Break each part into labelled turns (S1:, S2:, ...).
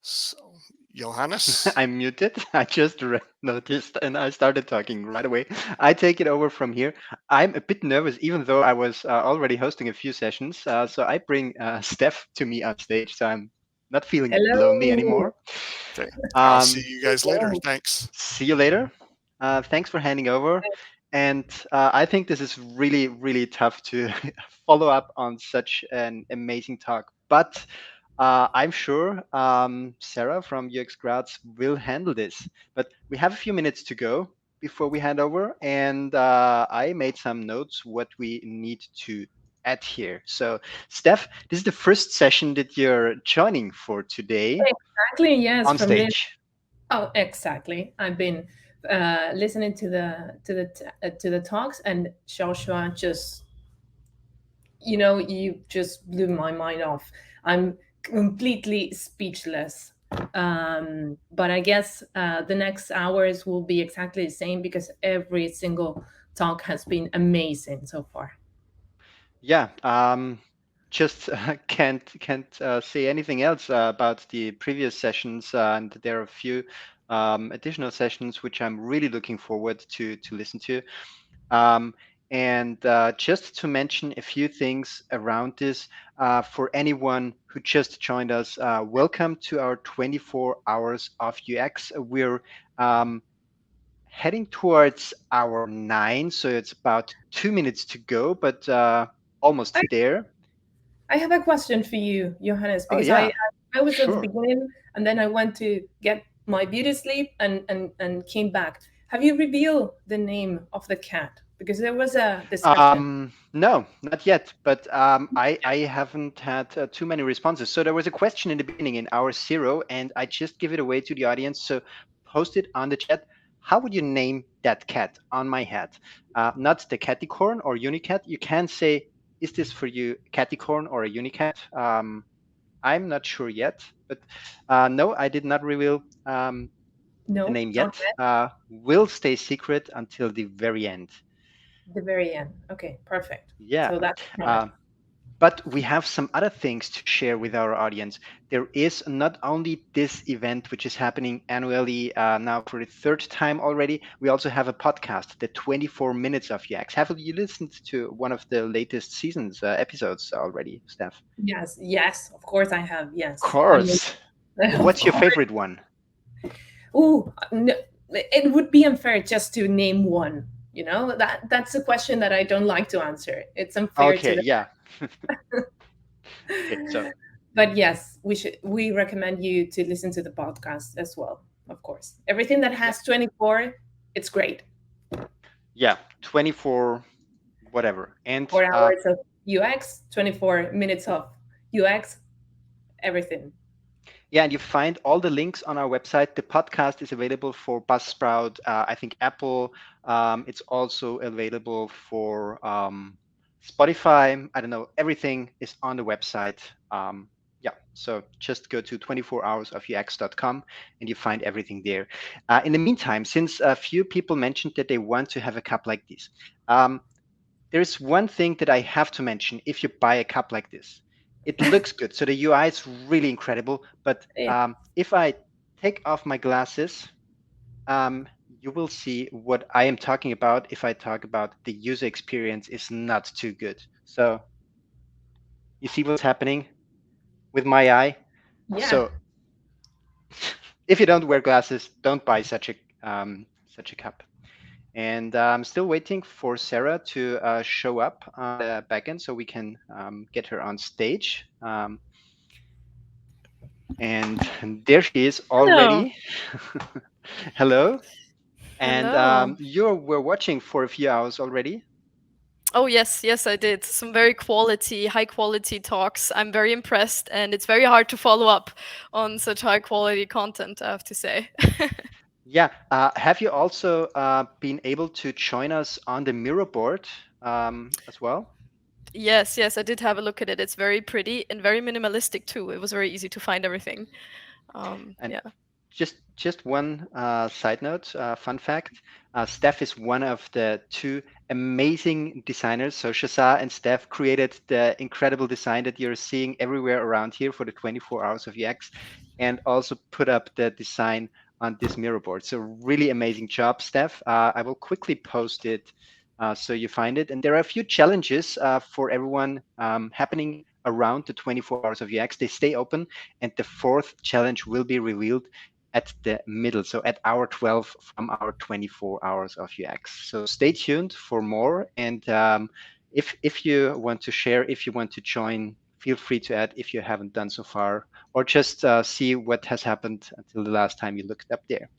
S1: So, Johannes?
S2: I'm muted. I just noticed and I started talking right away. I take it over from here. I'm a bit nervous, even though I was already hosting a few sessions. So I bring Steph to me on stage. So I'm not feeling lonely
S3: Hello.
S2: anymore.
S1: Okay. I'll see
S2: Um,
S1: you guys later.
S3: Hello.
S1: Thanks.
S2: See you later. Thanks for handing over. And I think this is really, really tough to follow up on such an amazing talk. But I'm sure Sarah from UX Graz will handle this. But we have a few minutes to go before we hand over. And I made some notes what we need to add here. So, Steph, this is the first session that you're joining for today
S3: Exactly. Yes.
S2: on
S3: From this.
S2: stage.
S3: Oh, exactly. I've been listening to the talks, and Joshua just, you just blew my mind off. I'm completely speechless. But I guess the next hours will be exactly the same because every single talk has been amazing so far.
S2: Yeah, just can't say anything else about the previous sessions, and there are a few additional sessions which I'm really looking forward to listen to. Um, and just to mention a few things around this, for anyone who just joined us, welcome to our 24 hours of UX. We're heading towards hour 9, so it's about 2 minutes to go, but almost
S3: I,
S2: there.
S3: I have a question for you, Johannes,
S2: Oh
S3: because
S2: yeah,
S3: I was at the
S2: sure.
S3: beginning, and then I went to get my beauty sleep, and came back. Have you revealed the name of the cat? Because there was a discussion.
S2: No, not yet, but I haven't had too many responses. So there was a question in the beginning in hour 0, and I just give it away to the audience. So post it on the chat. How would you name that cat on my head? Not the catticorn or unicat. You can say, is this for you catticorn or a unicat? I'm not sure yet, but no, I did not reveal the
S3: No,
S2: name
S3: not
S2: yet.
S3: yet.
S2: Will stay secret until the very end.
S3: The very end. Okay, perfect.
S2: Yeah.
S3: So that's promised.
S2: Um, but we have some other things to share with our audience. There is not only this event, which is happening annually now for the third time already, we also have a podcast, the 24 Minutes of UX. Have you listened to one of the latest seasons episodes already, Steph?
S3: Yes, yes, of course I have.
S2: Of
S3: Yes,
S2: course.
S3: of
S2: What's your
S3: course.
S2: favorite one?
S3: Ooh, no, it would be unfair just to name one. That's a question that I don't like to answer. It's unfair to
S2: Okay,
S3: them.
S2: yeah. Okay, so
S3: But yes, we recommend you to listen to the podcast as well. Of course, everything that
S2: yeah,
S3: has 24, it's great.
S2: yeah, 24 whatever. And
S3: 4 hours of UX, 24 minutes of UX, everything.
S2: yeah, and you find all the links on our website. The podcast is available for Buzzsprout, I think Apple. It's also available for Spotify. I don't know. Everything is on the website. Yeah, so just go to 24hoursofux.com and you find everything there. In the meantime, since a few people mentioned that they want to have a cup like this, there's one thing that I have to mention if you buy a cup like this. It looks good. So the UI is really incredible. But
S3: Eh,
S2: if I take off my glasses, you will see what I am talking about if I talk about the user experience is not too good. So you see what's happening with my eye?
S3: yeah.
S2: So if you don't wear glasses, don't buy such a cup. And I'm still waiting for Sarah to show up on the backend so we can get her on stage. And there she is
S4: Hello.
S2: already. Hello. And
S4: Hello.
S2: you were watching for a few hours already.
S4: Oh, yes, yes, I did. Some very high quality talks. I'm very impressed, and it's very hard to follow up on such high quality content, I have to say.
S2: Yeah. Have you also been able to join us on the Miro board as well?
S4: Yes, yes, I did have a look at it. It's very pretty and very minimalistic too. It was very easy to find everything.
S2: And
S4: Yeah.
S2: just one side note, fun fact. Steph is one of the two amazing designers. So Shazar and Steph created the incredible design that you're seeing everywhere around here for the 24 hours of UX, and also put up the design on this mirror board. So really amazing job, Steph. I will quickly post it so you find it. And there are a few challenges for everyone happening around the 24 hours of UX. They stay open, and the fourth challenge will be revealed at the middle, so at hour 12 from our 24 hours of UX. So stay tuned for more. And if you want to share, if you want to join, feel free to add if you haven't done so far, or just see what has happened until the last time you looked up there.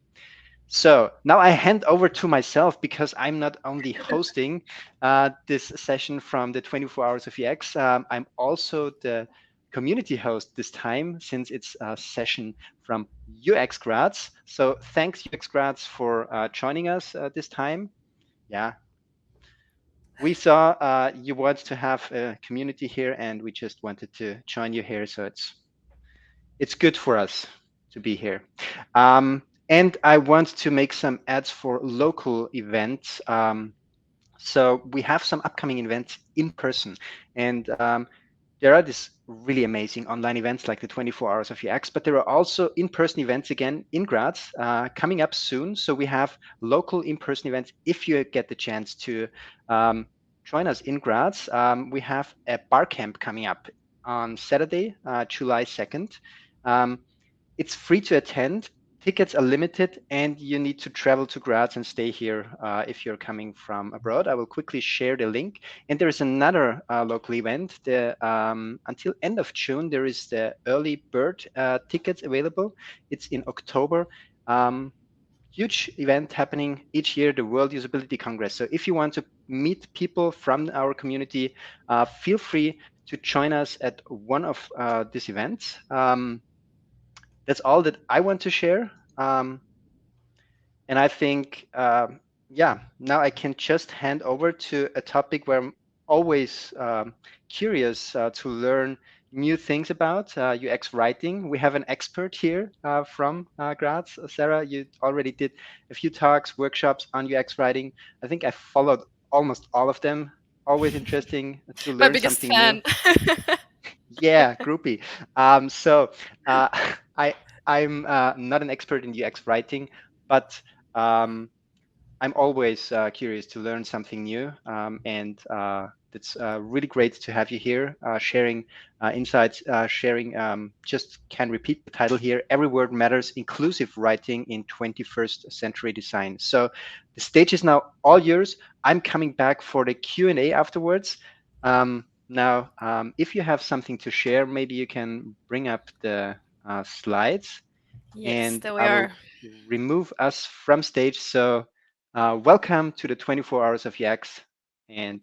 S2: So now I hand over to myself, because I'm not only hosting this session from the 24 hours of UX, I'm also the community host this time, since it's a session from UX Graz. So thanks, UX Graz, for joining us this time. Yeah, we saw you want to have a community here, and we just wanted to join you here. So it's good for us to be here. And I want to make some ads for local events. So we have some upcoming events in person, and there are these really amazing online events like the 24 hours of UX, but there are also in-person events again in Graz coming up soon. So we have local in-person events. If you get the chance to join us in Graz, we have a bar camp coming up on Saturday, July 2nd. It's free to attend. Tickets are limited, and you need to travel to Graz and stay here if you're coming from abroad. I will quickly share the link. And there is another local event. Until end of June, there is the early bird tickets available. It's in October. Huge event happening each year, the World Usability Congress. So if you want to meet people from our community, feel free to join us at one of these events. That's all that I want to share. And I think, yeah, now I can just hand over to a topic where I'm always curious to learn new things about UX writing. We have an expert here from Graz. Sarah, you already did a few talks, workshops on UX writing. I think I followed almost all of them. Always interesting to
S4: My
S2: learn
S4: biggest
S2: something
S4: fan.
S2: new. Yeah, groupie. So I'm not an expert in UX writing, but I'm always curious to learn something new, and it's really great to have you here, sharing insights, sharing. Just can repeat the title here: Every Word Matters: Inclusive Writing in 21st Century Design. So the stage is now all yours. I'm coming back for the Q&A afterwards. Now, if you have something to share, maybe you can bring up the slides.
S4: Yes,
S2: And
S4: there we
S2: I will
S4: are.
S2: remove us from stage. So welcome to the 24 hours of UX, and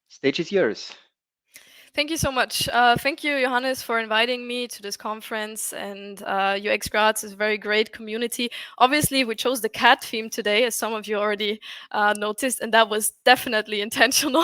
S2: stage is yours.
S4: Thank you so much. Thank you, Johannes, for inviting me to this conference. And UX Graz is a very great community. Obviously, we chose the cat theme today, as some of you already noticed, and that was definitely intentional.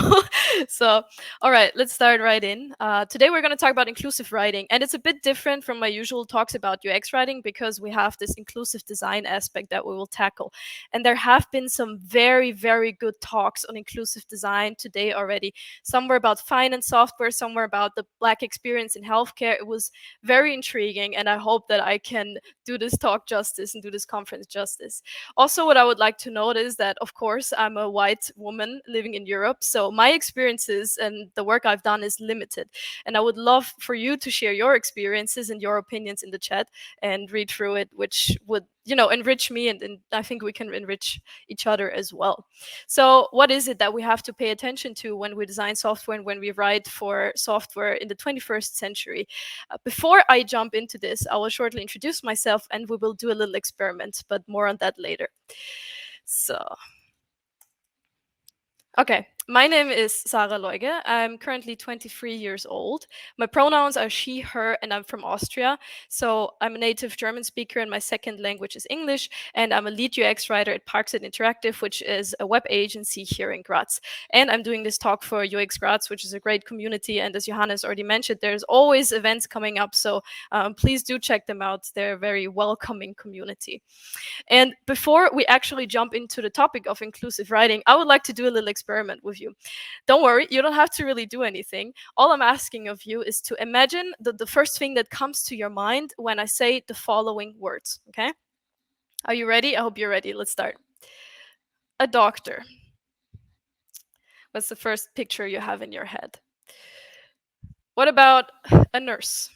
S4: So, all right, let's start right in. Today, we're going to talk about inclusive writing, and it's a bit different from my usual talks about UX writing because we have this inclusive design aspect that we will tackle. And there have been some very, very good talks on inclusive design today already. Some were about finance software, somewhere about the Black experience in healthcare. It was very intriguing, and I hope that I can do this talk justice and do this conference justice. Also, what I would like to note is that, of course, I'm a white woman living in Europe, so my experiences and the work I've done is limited. And I would love for you to share your experiences and your opinions in the chat and read through it, which would, enrich me, and I think we can enrich each other as well. So what is it that we have to pay attention to when we design software and when we write for software in the 21st century? Before I jump into this, I will shortly introduce myself and we will do a little experiment, but more on that later. So, okay, My name is Sarah Loigge. I'm currently 23 years old. My pronouns are she, her, and I'm from Austria. So I'm a native German speaker, and my second language is English. And I'm a lead UX writer at Parkset Interactive, which is a web agency here in Graz. And I'm doing this talk for UX Graz, which is a great community. And as Johannes already mentioned, there's always events coming up. So please do check them out. They're a very welcoming community. And before we actually jump into the topic of inclusive writing, I would like to do a little experiment with you. Don't worry, you don't have to really do anything. All I'm asking of you is to imagine the first thing that comes to your mind when I say the following words, okay? Are you ready? I hope you're ready. Let's start. A doctor. What's the first picture you have in your head? What about a nurse?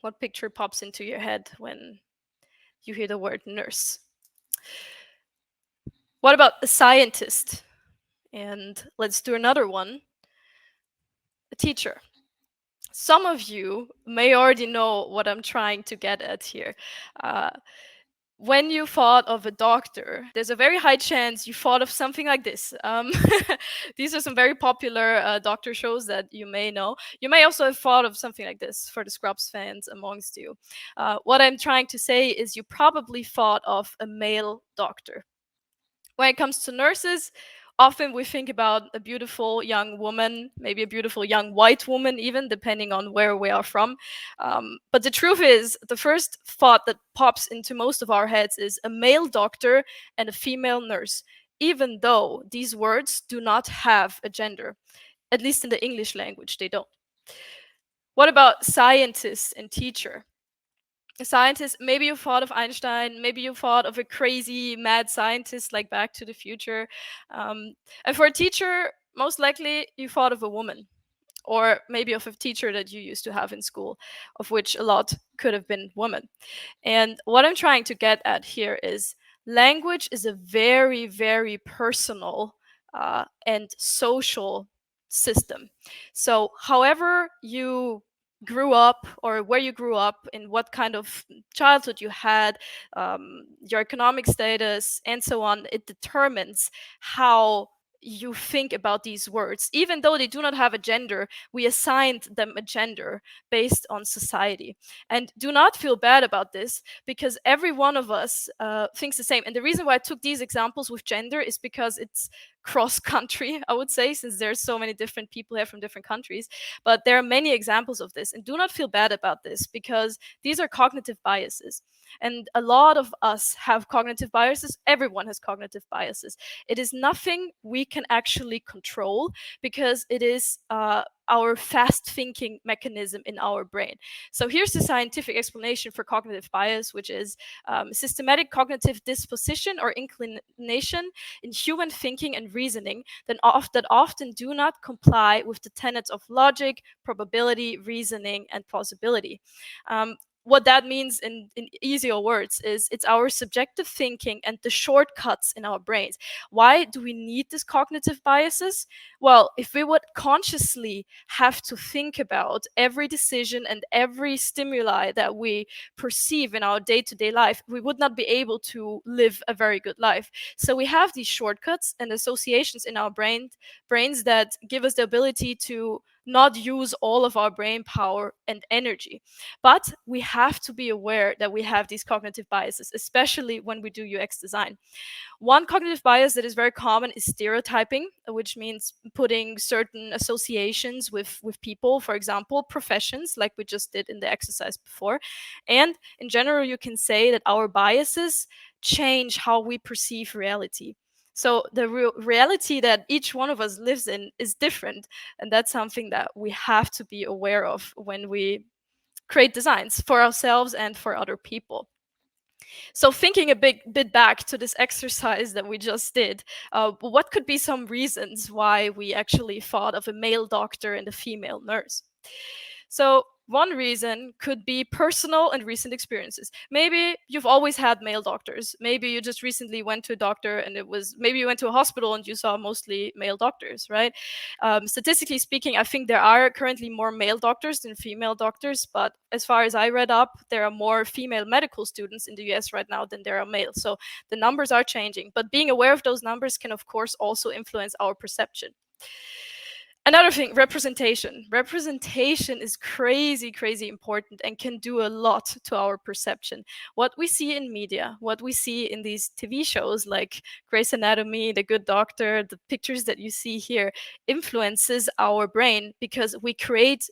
S4: What picture pops into your head when you hear the word nurse? What about a scientist? And let's do another one. A teacher. Some of you may already know what I'm trying to get at here. When you thought of a doctor, there's a very high chance you thought of something like this. These are some very popular doctor shows that you may know. You may also have thought of something like this for the Scrubs fans amongst you. What I'm trying to say is you probably thought of a male doctor. When it comes to nurses, often we think about a beautiful young woman, maybe a beautiful young white woman, even depending on where we are from. But the truth is, the first thought that pops into most of our heads is a male doctor and a female nurse, even though these words do not have a gender. At least in the English language, they don't. What about scientist and teacher? A scientist, maybe you thought of Einstein, maybe you thought of a crazy mad scientist like Back to the Future. And for a teacher, most likely you thought of a woman, or maybe of a teacher that you used to have in school, of which a lot could have been women. And what I'm trying to get at here is language is a very, very personal and social system. So however you grew up, or where you grew up, in what kind of childhood you had, your economic status, and so on, it determines how you think about these words. Even though they do not have a gender, we assigned them a gender based on society. And do not feel bad about this, because every one of us thinks the same. And the reason why I took these examples with gender is because it's cross country, I would say, since there's so many different people here from different countries. But there are many examples of this, and do not feel bad about this, because these are cognitive biases. And a lot of us have cognitive biases. Everyone has cognitive biases. It is nothing we can actually control, because it is our fast thinking mechanism in our brain. So here's the scientific explanation for cognitive bias, which is systematic cognitive disposition or inclination in human thinking and reasoning that often do not comply with the tenets of logic, probability, reasoning, and plausibility. What that means in easier words is it's our subjective thinking and the shortcuts in our brains. Why do we need these cognitive biases? Well, if we would consciously have to think about every decision and every stimuli that we perceive in our day-to-day life, we would not be able to live a very good life. So we have these shortcuts and associations in our brains that give us the ability to not use all of our brain power and energy. But we have to be aware that we have these cognitive biases, especially when we do UX design. One cognitive bias that is very common is stereotyping, which means putting certain associations with people, for example, professions, like we just did in the exercise before. And in general, you can say that our biases change how we perceive reality. So the reality that each one of us lives in is different. And that's something that we have to be aware of when we create designs for ourselves and for other people. So thinking a bit back to this exercise that we just did, what could be some reasons why we actually thought of a male doctor and a female nurse? So One reason could be personal and recent experiences. Maybe you've always had male doctors. Maybe you just recently went to a doctor and maybe you went to a hospital and you saw mostly male doctors, right? Statistically speaking, I think there are currently more male doctors than female doctors, but as far as I read up, there are more female medical students in the US right now than there are male. So the numbers are changing, but being aware of those numbers can, of course, also influence our perception. Another thing, representation. Representation is crazy, crazy important and can do a lot to our perception. What we see in media, what we see in these TV shows like Grey's Anatomy, The Good Doctor, the pictures that you see here influences our brain because we create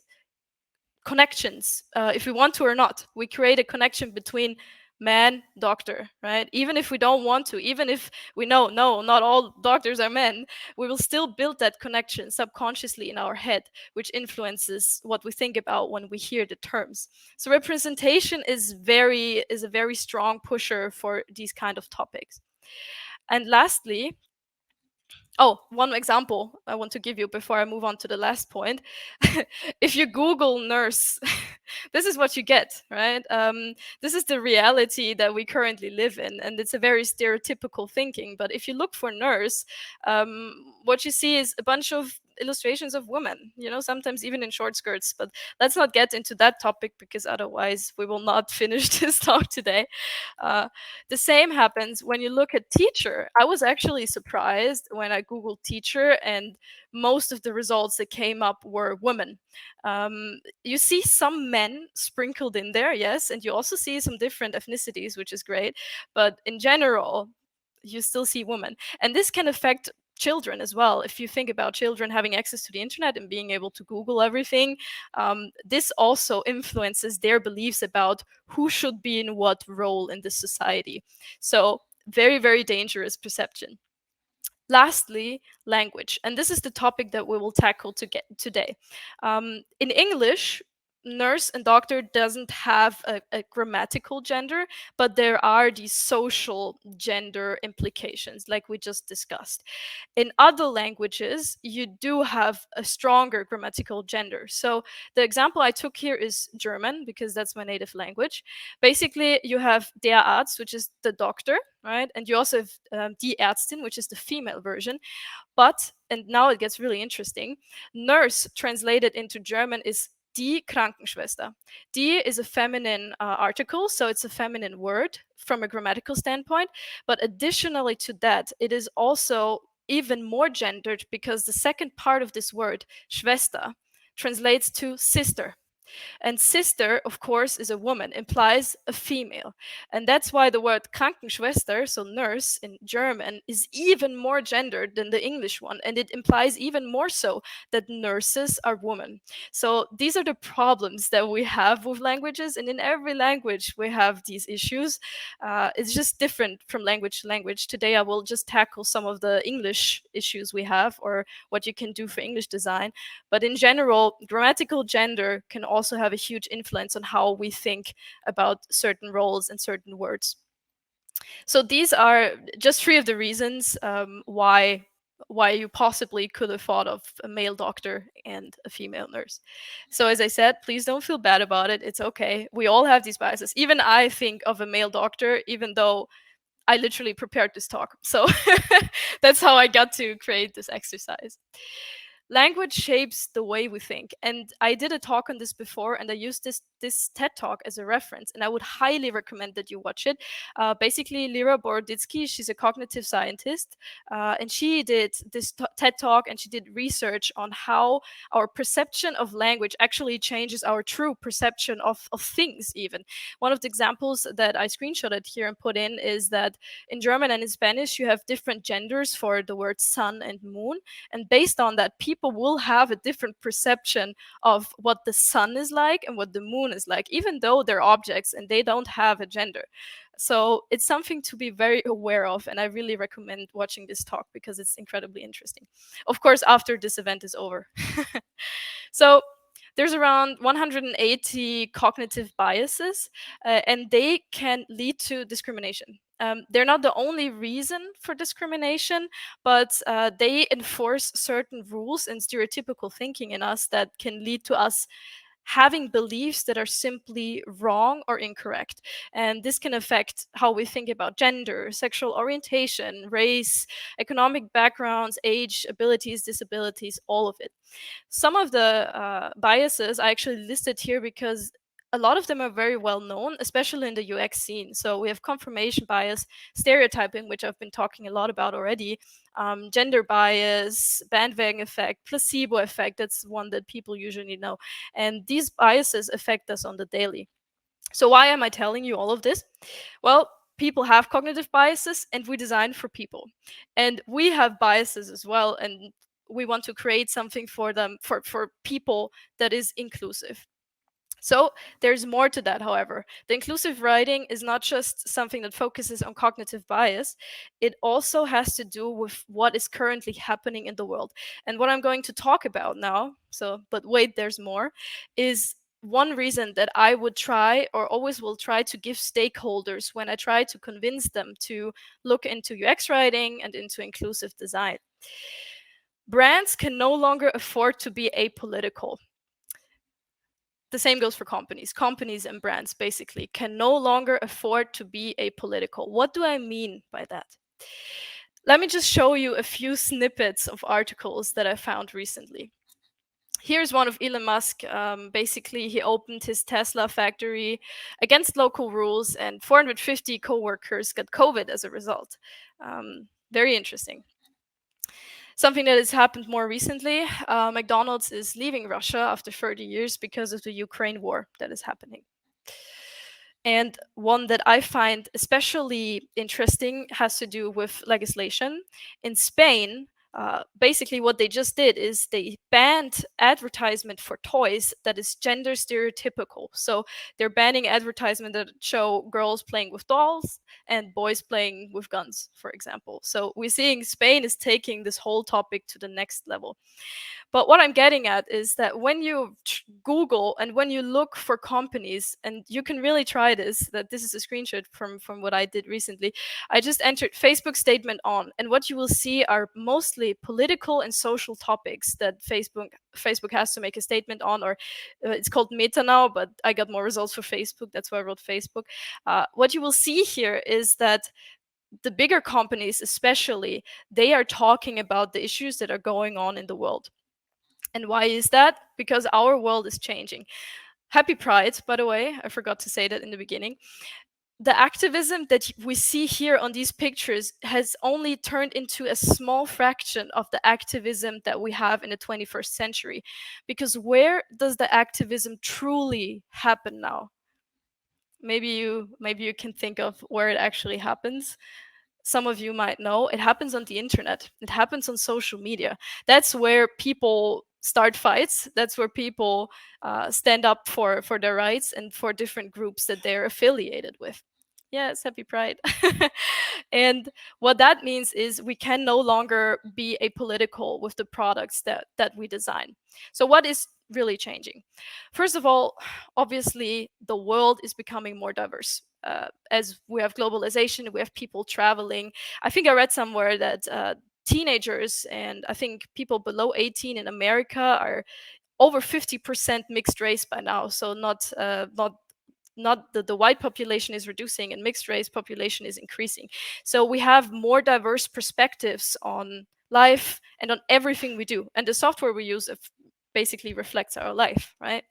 S4: connections, if we want to or not. We create a connection between man, doctor, right? Even if we don't want to, even if we know, no, not all doctors are men, we will still build that connection subconsciously in our head, which influences what we think about when we hear the terms. So representation is a very strong pusher for these kind of topics. And lastly, one example I want to give you before I move on to the last point. If you Google nurse, this is what you get, right? This is the reality that we currently live in, and it's a very stereotypical thinking. But if you look for nurse, what you see is a bunch of illustrations of women, sometimes even in short skirts. But let's not get into that topic because otherwise we will not finish this talk today. The same happens when you look at teacher. I was actually surprised when I Googled teacher and most of the results that came up were women. You see some men sprinkled in there, yes, and you also see some different ethnicities, which is great. But in general, you still see women. And this can affect children as well. If you think about children having access to the internet and being able to Google everything, this also influences their beliefs about who should be in what role in the society. So very, very dangerous perception. Lastly, language. And this is the topic that we will tackle today. In English, nurse and doctor doesn't have a grammatical gender, but there are these social gender implications, like we just discussed. In other languages, you do have a stronger grammatical gender. So the example I took here is German, because that's my native language. Basically, you have der Arzt, which is the doctor, right? And you also have die Ärztin, which is the female version. But, and now it gets really interesting, nurse translated into German is die Krankenschwester. Die is a feminine article, so it's a feminine word from a grammatical standpoint. But additionally to that, it is also even more gendered because the second part of this word, Schwester, translates to sister. And sister, of course, is a woman, implies a female. And that's why the word Krankenschwester, so nurse in German, is even more gendered than the English one. And it implies even more so that nurses are women. So these are the problems that we have with languages. And in every language, we have these issues. It's just different from language to language. Today, I will just tackle some of the English issues we have or what you can do for English design. But in general, grammatical gender can also have a huge influence on how we think about certain roles and certain words. So these are just 3 of the reasons why you possibly could have thought of a male doctor and a female nurse. So as I said, please don't feel bad about it. It's okay. We all have these biases. Even I think of a male doctor, even though I literally prepared this talk. So that's how I got to create this exercise. Language shapes the way we think. And I did a talk on this before, and I used this TED Talk as a reference, and I would highly recommend that you watch it. Basically, Lira Boroditsky, she's a cognitive scientist, and she did this TED Talk, and she did research on how our perception of language actually changes our true perception of things even. One of the examples that I screenshotted here and put in is that in German and in Spanish, you have different genders for the words sun and moon. And based on that, people will have a different perception of what the sun is like and what the moon is like, even though they're objects and they don't have a gender. So it's something to be very aware of, and I really recommend watching this talk because it's incredibly interesting. Of course, after this event is over. So there's around 180 cognitive biases, and they can lead to discrimination. They're not the only reason for discrimination, but they enforce certain rules and stereotypical thinking in us that can lead to us having beliefs that are simply wrong or incorrect. And this can affect how we think about gender, sexual orientation, race, economic backgrounds, age, abilities, disabilities, all of it. Some of the biases I actually listed here because a lot of them are very well known, especially in the UX scene. So we have confirmation bias, stereotyping, which I've been talking a lot about already, gender bias, bandwagon effect, placebo effect. That's one that people usually know. And these biases affect us on the daily. So why am I telling you all of this? Well, people have cognitive biases and we design for people. And we have biases as well, and we want to create something for them, for people that is inclusive. So there's more to that, however. The inclusive writing is not just something that focuses on cognitive bias. It also has to do with what is currently happening in the world. And what I'm going to talk about now, but wait, there's more, is one reason that I would try or always will try to give stakeholders when I try to convince them to look into UX writing and into inclusive design. Brands can no longer afford to be apolitical. The same goes for companies. Companies and brands basically can no longer afford to be apolitical. What do I mean by that? Let me just show you a few snippets of articles that I found recently. Here's one of Elon Musk. Basically, he opened his Tesla factory against local rules, and 450 co-workers got COVID as a result. Very interesting. Something that has happened more recently, McDonald's is leaving Russia after 30 years because of the Ukraine war that is happening. And one that I find especially interesting has to do with legislation. In Spain, basically what they just did is they banned advertisement for toys that is gender stereotypical. So they're banning advertisement that show girls playing with dolls and boys playing with guns, for example. So we're seeing Spain is taking this whole topic to the next level. But what I'm getting at is that when you Google and when you look for companies, and you can really try this, that this is a screenshot from what I did recently. I just entered Facebook statement on, and what you will see are mostly political and social topics that Facebook has to make a statement on, or it's called Meta now, but I got more results for Facebook. That's why I wrote Facebook. What you will see here is that the bigger companies, especially, they are talking about the issues that are going on in the world. And why is that? Because our world is changing. Happy Pride, by the way. I forgot to say that in the beginning. The activism that we see here on these pictures has only turned into a small fraction of the activism that we have in the 21st century. Because where does the activism truly happen now? Maybe you can think of where it actually happens. Some of you might know it happens on the internet. It happens on social media. That's where people start fights. That's where people stand up for their rights and for different groups that they're affiliated with. Yes, happy Pride. And what that means is we can no longer be apolitical with the products that we design. So what is really changing? First of all, obviously, the world is becoming more diverse. As we have globalization, we have people traveling. I think I read somewhere that teenagers and I think people below 18 in America are over 50% mixed race by now. So not the white population is reducing and mixed race population is increasing. So we have more diverse perspectives on life and on everything we do. And the software we use basically reflects our life, right?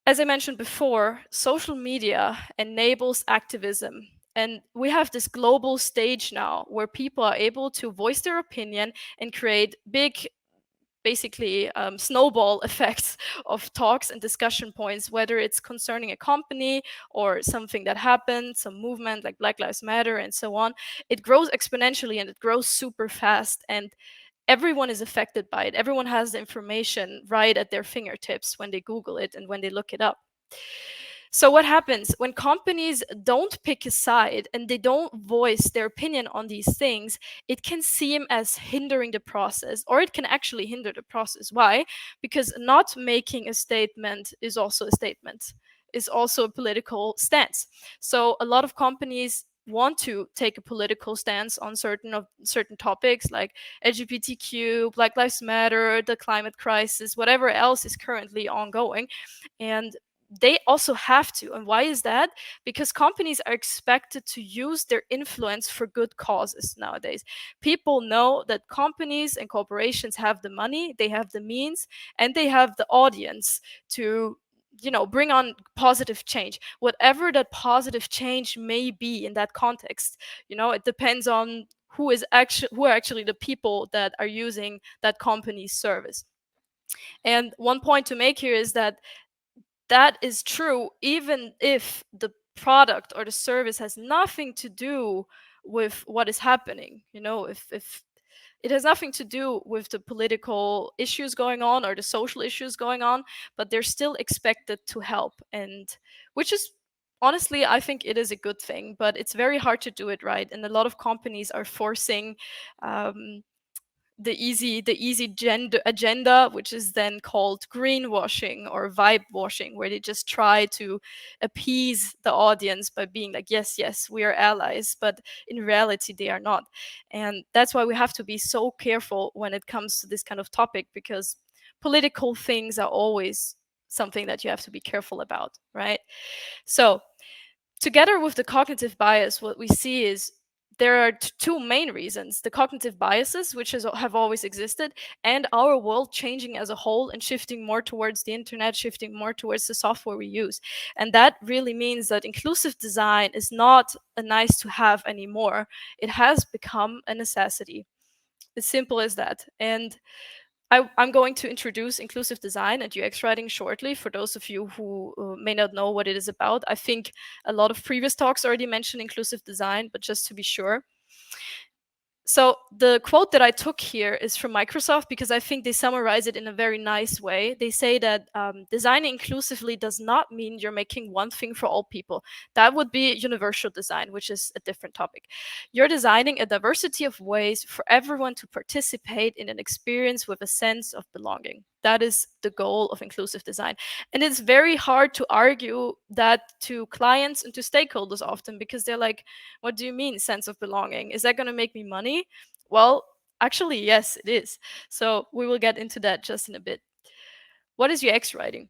S4: As I mentioned before, social media enables activism. And we have this global stage now where people are able to voice their opinion and create big, basically snowball effects of talks and discussion points, whether it's concerning a company or something that happened, some movement like Black Lives Matter and so on. It grows exponentially and it grows super fast. And everyone is affected by it. Everyone has the information right at their fingertips when they Google it and when they look it up. So what happens when companies don't pick a side and they don't voice their opinion on these things? It can seem as hindering the process, or it can actually hinder the process. Why? Because not making a statement is also a statement, is also a political stance. So a lot of companies want to take a political stance on certain topics like LGBTQ, Black Lives Matter, the climate crisis, whatever else is currently ongoing. And they also have to. And why is that? Because companies are expected to use their influence for good causes nowadays. People know that companies and corporations have the money, they have the means, and they have the audience to bring on positive change, whatever that positive change may be in that context. It depends on who are actually the people that are using that company's service. And one point to make here is that is true even if the product or the service has nothing to do with what is happening. If it has nothing to do with the political issues going on or the social issues going on, but they're still expected to help. And which is, honestly, I think it is a good thing, but it's very hard to do it right. And a lot of companies are forcing the easy agenda, which is then called greenwashing or vibe washing, where they just try to appease the audience by being like, yes, we are allies, but in reality they are not. And that's why we have to be so careful when it comes to this kind of topic, because political things are always something that you have to be careful about, right? So together with the cognitive bias, what we see is there are two main reasons: the cognitive biases, which have always existed, and our world changing as a whole and shifting more towards the internet, shifting more towards the software we use. And that really means that inclusive design is not a nice to have anymore. It has become a necessity. As simple as that. And I'm going to introduce inclusive design and UX writing shortly for those of you who may not know what it is about. I think a lot of previous talks already mentioned inclusive design, but just to be sure. So the quote that I took here is from Microsoft, because I think they summarize it in a very nice way. They say that designing inclusively does not mean you're making one thing for all people. That would be universal design, which is a different topic. You're designing a diversity of ways for everyone to participate in an experience with a sense of belonging. That is the goal of inclusive design. And it's very hard to argue that to clients and to stakeholders often, because they're like, what do you mean sense of belonging? Is that going to make me money? Well, actually, yes, it is. So we will get into that just in a bit. What is UX writing?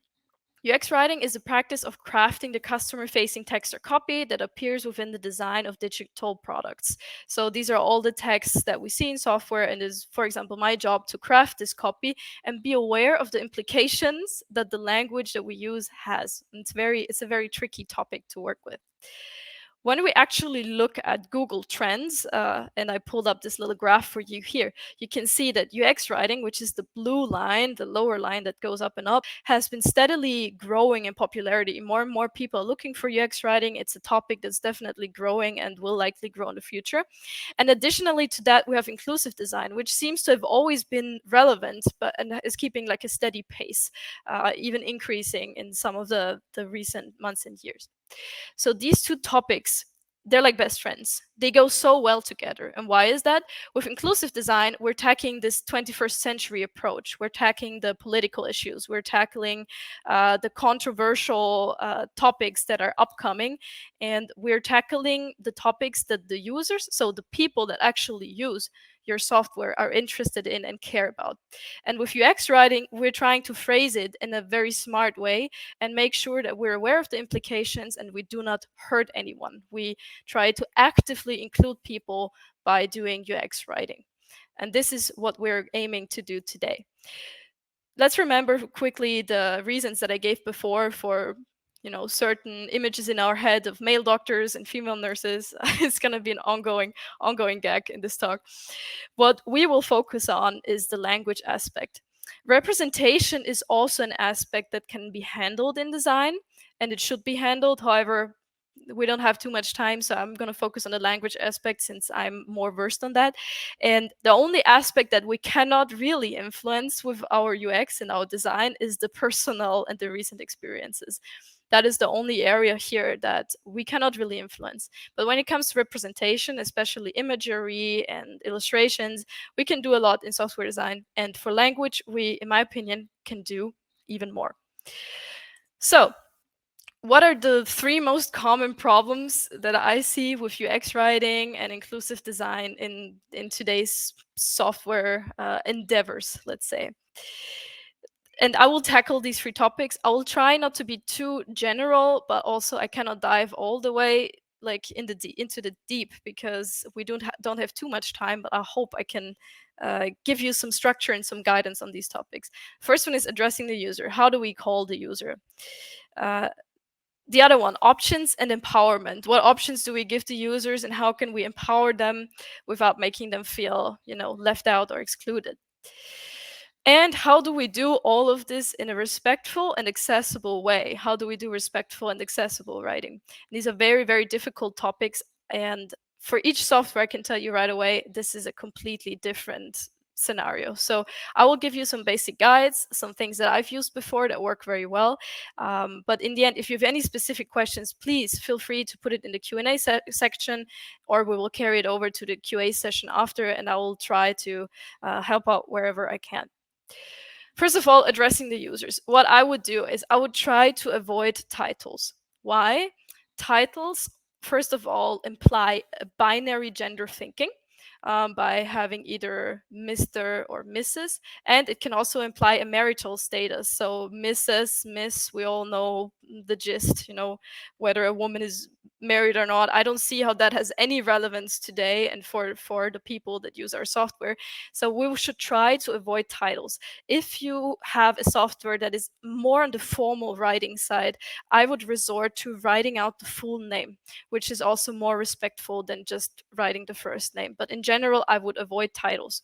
S4: UX writing is the practice of crafting the customer-facing text or copy that appears within the design of digital products. So these are all the texts that we see in software, and is, for example, my job to craft this copy and be aware of the implications that the language that we use has. And it's a very tricky topic to work with. When we actually look at Google Trends, and I pulled up this little graph for you here, you can see that UX writing, which is the blue line, the lower line that goes up and up, has been steadily growing in popularity. More and more people are looking for UX writing. It's a topic that's definitely growing and will likely grow in the future. And additionally to that, we have inclusive design, which seems to have always been relevant, but and is keeping like a steady pace, even increasing in some of the recent months and years. So these two topics, they're like best friends. They go so well together. And why is that? With inclusive design, we're tackling this 21st century approach. We're tackling the political issues. We're tackling the controversial topics that are upcoming. And we're tackling the topics that the users, so the people that actually use your software, are interested in and care about. And with UX writing, we're trying to phrase it in a very smart way and make sure that we're aware of the implications and we do not hurt anyone. We try to actively include people by doing UX writing. And this is what we're aiming to do today. Let's remember quickly the reasons that I gave before for certain images in our head of male doctors and female nurses. It's going to be an ongoing gag in this talk. What we will focus on is the language aspect. Representation is also an aspect that can be handled in design, and it should be handled. However, we don't have too much time, so I'm going to focus on the language aspect since I'm more versed on that. And the only aspect that we cannot really influence with our UX and our design is the personal and the recent experiences. That is the only area here that we cannot really influence. But when it comes to representation, especially imagery and illustrations, we can do a lot in software design. And for language, we, in my opinion, can do even more. So what are the 3 most common problems that I see with UX writing and inclusive design in today's software endeavors, let's say. And I will tackle these 3 topics. I will try not to be too general, but also I cannot dive all the way like into the deep, because we don't have too much time. But I hope I can give you some structure and some guidance on these topics. First one is addressing the user. How do we call the user? The other one, options and empowerment. What options do we give to users, and how can we empower them without making them feel, left out or excluded? And how do we do all of this in a respectful and accessible way? How do we do respectful and accessible writing? These are very, very difficult topics. And for each software, I can tell you right away, this is a completely different scenario. So I will give you some basic guides, some things that I've used before that work very well. But in the end, if you have any specific questions, please feel free to put it in the Q&A section, or we will carry it over to the QA session after, and I will try to help out wherever I can. First of all, addressing the users. What I would do is I would try to avoid titles. Why? Titles, first of all, imply a binary gender thinking by having either Mr. or Mrs. And it can also imply a marital status. So Mrs., Miss, we all know the gist, whether a woman is married or not. I don't see how that has any relevance today and for the people that use our software. So we should try to avoid titles. If you have a software that is more on the formal writing side, I would resort to writing out the full name, which is also more respectful than just writing the first name. But in general, I would avoid titles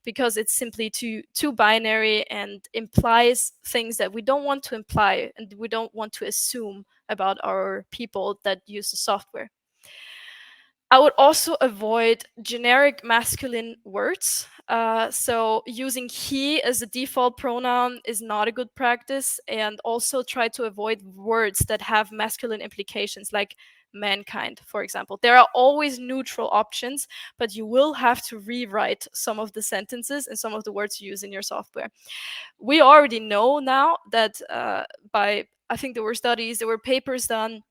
S4: because it's simply too binary and implies things that we don't want to imply and we don't want to assume about our people that use the software. I would also avoid generic masculine words. So using he as a default pronoun is not a good practice, and also try to avoid words that have masculine implications, like mankind, for example. There are always neutral options, but you will have to rewrite some of the sentences and some of the words you use in your software. We already know now that I think there were papers done.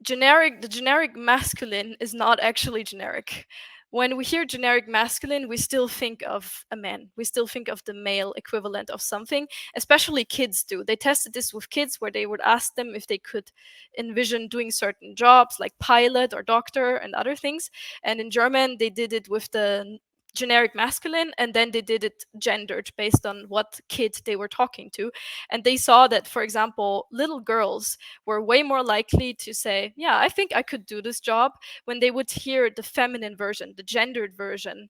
S4: The generic masculine is not actually generic. When we hear generic masculine, we still think of a man. We still think of the male equivalent of something, especially kids do. They tested this with kids where they would ask them if they could envision doing certain jobs like pilot or doctor and other things. And in German, they did it with the generic masculine, and then they did it gendered based on what kid they were talking to. And they saw that, for example, little girls were way more likely to say, yeah, I think I could do this job, when they would hear the feminine version, the gendered version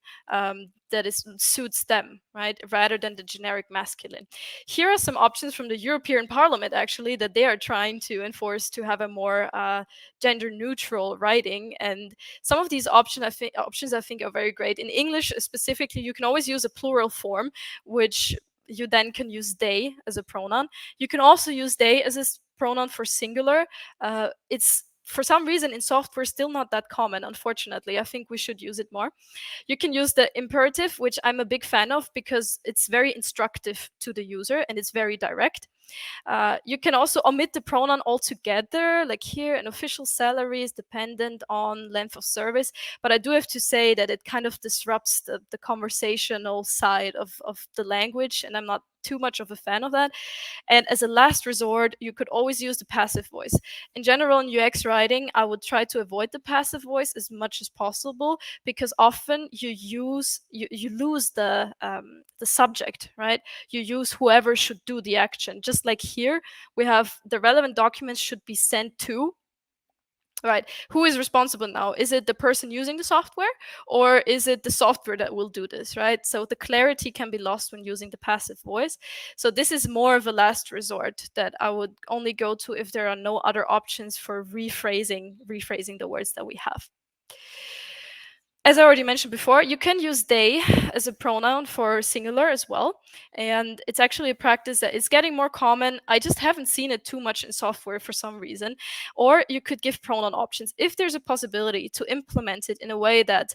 S4: that suits them, right, rather than the generic masculine. Here are some options from the European Parliament, actually, that they are trying to enforce to have a more gender neutral writing. And some of these options I think are very great. In English specifically, you can always use a plural form, which you then can use they as a pronoun. You can also use they as a pronoun for singular. It's for some reason in software still not that common, unfortunately. I think we should use it more. You can use the imperative, which I'm a big fan of because it's very instructive to the user and it's very direct. You can also omit the pronoun altogether, like here, an official salary is dependent on length of service. But I do have to say that it kind of disrupts the conversational side of the language, and I'm not too much of a fan of that. And as a last resort, you could always use the passive voice. In general, in UX writing, I would try to avoid the passive voice as much as possible, because often you lose the subject, right? You use whoever should do the action. Just like here, we have the relevant documents should be sent to. Right. Who is responsible now? Is it the person using the software, or is it the software that will do this, right? So the clarity can be lost when using the passive voice. So this is more of a last resort that I would only go to if there are no other options for rephrasing the words that we have. As I already mentioned before, you can use they as a pronoun for singular as well. And it's actually a practice that is getting more common. I just haven't seen it too much in software for some reason. Or you could give pronoun options if there's a possibility to implement it in a way that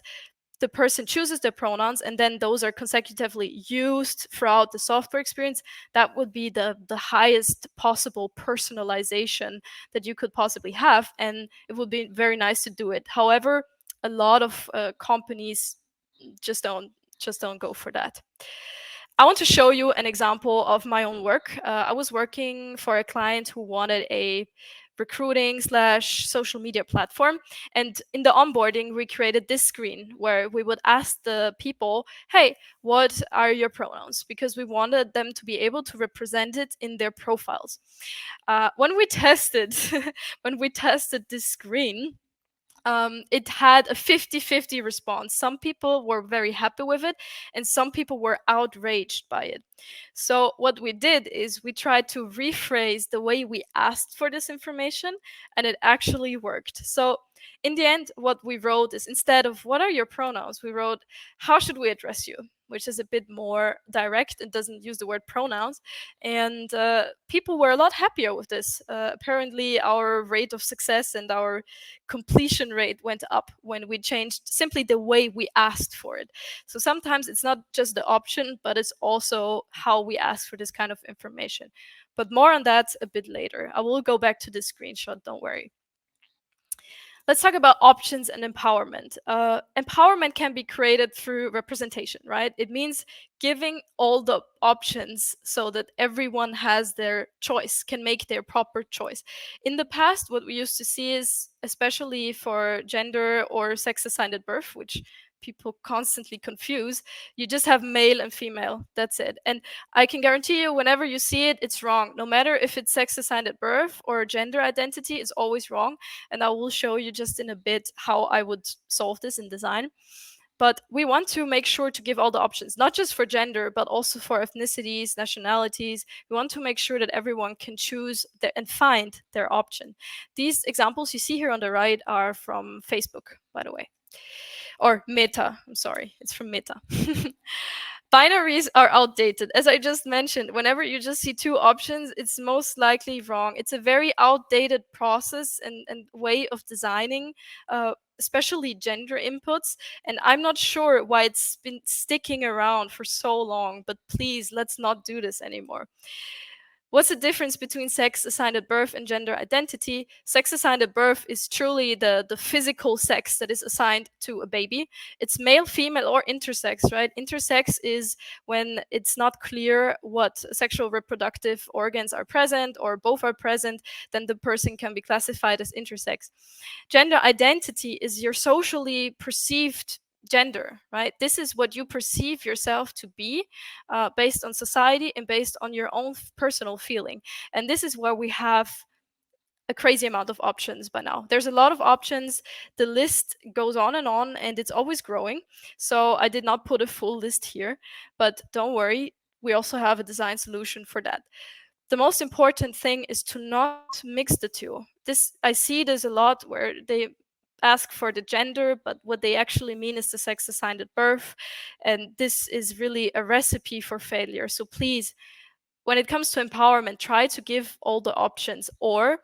S4: the person chooses their pronouns and then those are consecutively used throughout the software experience, that would be the highest possible personalization that you could possibly have, and it would be very nice to do it. However, a lot of companies just don't go for that. I want to show you an example of my own work. I was working for a client who wanted a recruiting slash social media platform. And in the onboarding, we created this screen where we would ask the people, hey, what are your pronouns? Because we wanted them to be able to represent it in their profiles. When we tested, when we tested this screen, it had a 50-50 response. Some people were very happy with it, and some people were outraged by it. So what we did is we tried to rephrase the way we asked for this information, and it actually worked. So in the end, what we wrote is, instead of what are your pronouns, we wrote, how should we address you? Which is a bit more direct and doesn't use the word pronouns. And people were a lot happier with this. Apparently, our rate of success and our completion rate went up when we changed simply the way we asked for it. So sometimes it's not just the option, but it's also how we ask for this kind of information. But more on that a bit later. I will go back to this screenshot, don't worry. Let's talk about options and empowerment. Empowerment can be created through representation, right? It means giving all the options so that everyone has their choice, can make their proper choice. In the past, what we used to see is, especially for gender or sex assigned at birth, which people constantly confuse, you just have male and female. That's it. And I can guarantee you, whenever you see it, it's wrong. No matter if it's sex assigned at birth or gender identity, it's always wrong. And I will show you just in a bit how I would solve this in design. But we want to make sure to give all the options, not just for gender, but also for ethnicities, nationalities. We want to make sure that everyone can choose and find their option. These examples you see here on the right are from Facebook, by the way. Or Meta, I'm sorry, it's from Meta. Binaries are outdated. As I just mentioned, whenever you just see two options, it's most likely wrong. It's a very outdated process and way of designing, especially gender inputs. And I'm not sure why it's been sticking around for so long, but please, let's not do this anymore. What's the difference between sex assigned at birth and gender identity? Sex assigned at birth is truly the physical sex that is assigned to a baby. It's male, female, or intersex, right? Intersex is when it's not clear what sexual reproductive organs are present or both are present, then the person can be classified as intersex. Gender identity is your socially perceived gender, right? This is what you perceive yourself to be based on society and based on your own personal feeling. And this is where we have a crazy amount of options by now. There's a lot of options. The list goes on and it's always growing. So I did not put a full list here, but don't worry, we also have a design solution for that. The most important thing is to not mix the two. This, I see there's a lot where they ask for the gender, but what they actually mean is the sex assigned at birth. And this is really a recipe for failure. So please, when it comes to empowerment, try to give all the options. Or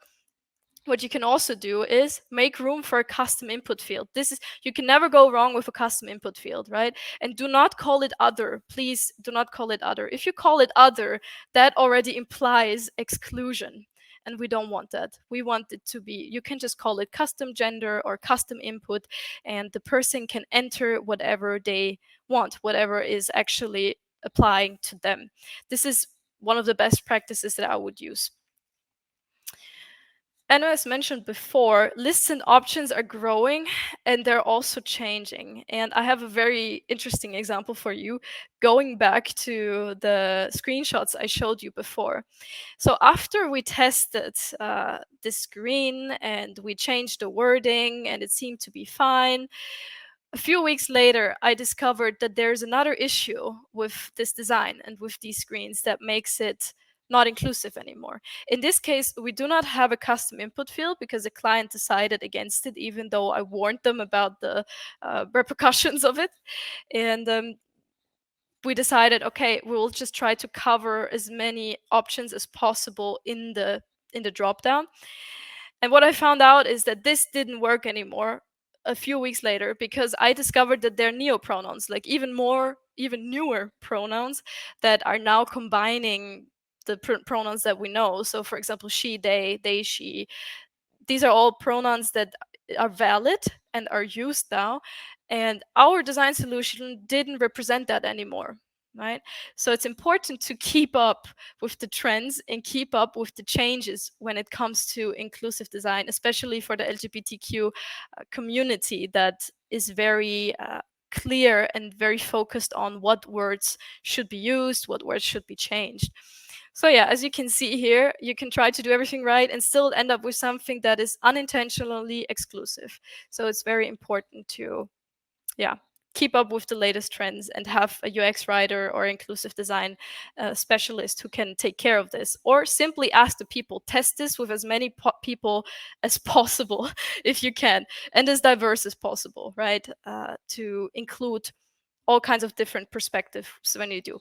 S4: what you can also do is make room for a custom input field. This is, you can never go wrong with a custom input field, right? And do not call it other. Please do not call it other. If you call it other, that already implies exclusion. And we don't want that. We want it to be, you can just call it custom gender or custom input, and the person can enter whatever they want, whatever is actually applying to them. This is one of the best practices that I would use. And as mentioned before, lists and options are growing and they're also changing. And I have a very interesting example for you, going back to the screenshots I showed you before. So after we tested this screen and we changed the wording and it seemed to be fine, a few weeks later, I discovered that there's another issue with this design and with these screens that makes it not inclusive anymore. In this case, we do not have a custom input field because the client decided against it, even though I warned them about the repercussions of it. And we decided, okay, we'll just try to cover as many options as possible in the dropdown. And what I found out is that this didn't work anymore. a few weeks later because I discovered that there are neopronouns, like even newer pronouns that are now combining the pronouns that we know. So, for example, she, they, she. These are all pronouns that are valid and are used now. And our design solution didn't represent that anymore, right? So it's important to keep up with the trends and keep up with the changes when it comes to inclusive design, especially for the LGBTQ community that is very clear and very focused on what words should be used, what words should be changed. So yeah, as you can see here, you can try to do everything right and still end up with something that is unintentionally exclusive. So it's very important to, keep up with the latest trends and have a UX writer or inclusive design specialist who can take care of this, or simply ask the people, test this with as many people as possible if you can, and as diverse as possible, right? To include all kinds of different perspectives when you do.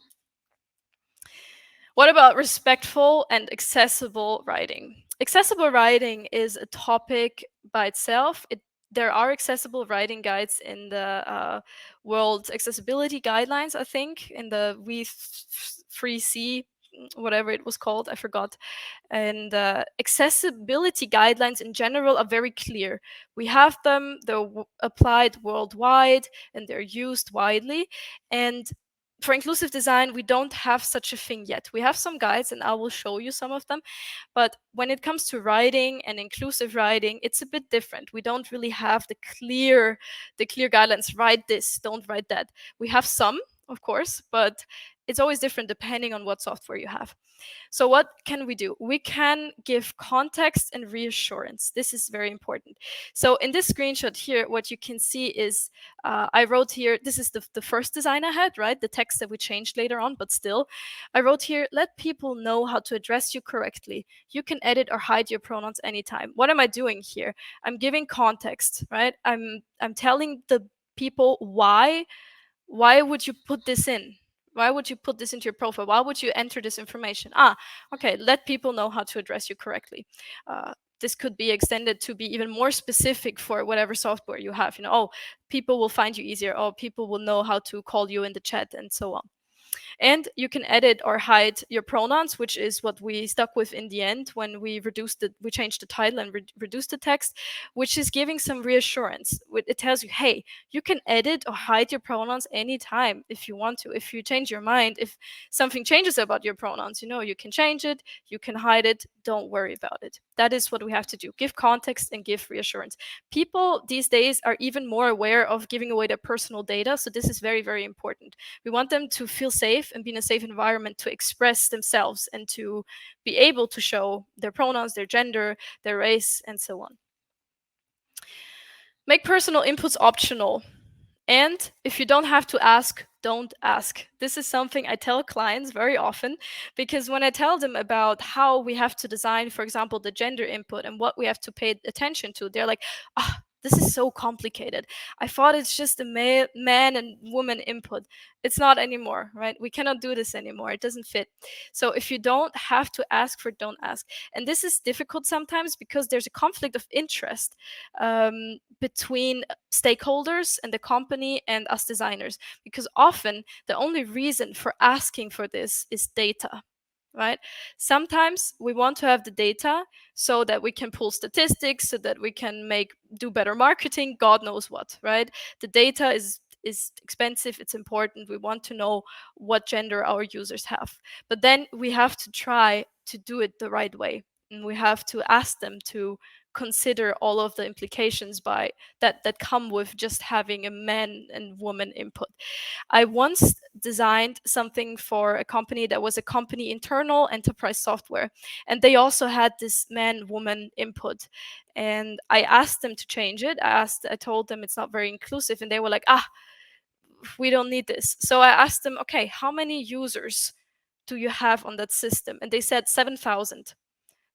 S4: What about respectful and accessible writing? Accessible writing is a topic by itself. There are accessible writing guides in the World Accessibility Guidelines, I think, in the We3C, whatever it was called, I forgot. And accessibility guidelines in general are very clear. We have them, they're applied worldwide, and they're used widely. And for inclusive design, we don't have such a thing yet. We have some guides, and I will show you some of them. But when it comes to writing and inclusive writing, it's a bit different. We don't really have the clear guidelines. Write this, don't write that. We have some, of course, but it's always different depending on what software you have. So what can we do? We can give context and reassurance. This is very important. So in this screenshot here, what you can see is I wrote here, this is the first design I had, right? The text that we changed later on, but still. I wrote here, let people know how to address you correctly. You can edit or hide your pronouns anytime. What am I doing here? I'm giving context, right? I'm telling the people why would you put this in? Why would you put this into your profile? Why would you enter this information? Okay, let people know how to address you correctly. This could be extended to be even more specific for whatever software you have. People will find you easier. People will know how to call you in the chat and so on. And you can edit or hide your pronouns, which is what we stuck with in the end when we changed the title and reduced the text, which is giving some reassurance. It tells you, hey, you can edit or hide your pronouns anytime if you want to. If you change your mind, if something changes about your pronouns, you can change it, you can hide it, don't worry about it. That is what we have to do. Give context and give reassurance. People these days are even more aware of giving away their personal data, so this is very, very important. We want them to feel safe and be in a safe environment to express themselves and to be able to show their pronouns, their gender, their race, and so on. Make personal inputs optional. And if you don't have to ask, don't ask. This is something I tell clients very often, because when I tell them about how we have to design, for example, the gender input and what we have to pay attention to, they're like, this is so complicated. I thought it's just a man and woman input. It's not anymore, right? We cannot do this anymore. It doesn't fit. So if you don't have to ask for, don't ask. And this is difficult sometimes because there's a conflict of interest between stakeholders and the company and us designers, because often the only reason for asking for this is data. Right? Sometimes we want to have the data so that we can pull statistics, so that we can do better marketing, God knows what, right? The data is expensive, it's important. We want to know what gender our users have. But then we have to try to do it the right way. And we have to ask them to consider all of the implications that come with just having a man and woman input. I once designed something for a company that was a company internal enterprise software, and they also had this man-woman input. And I asked them to change it. I told them it's not very inclusive, and they were like, we don't need this. So I asked them, okay, how many users do you have on that system? And they said 7,000.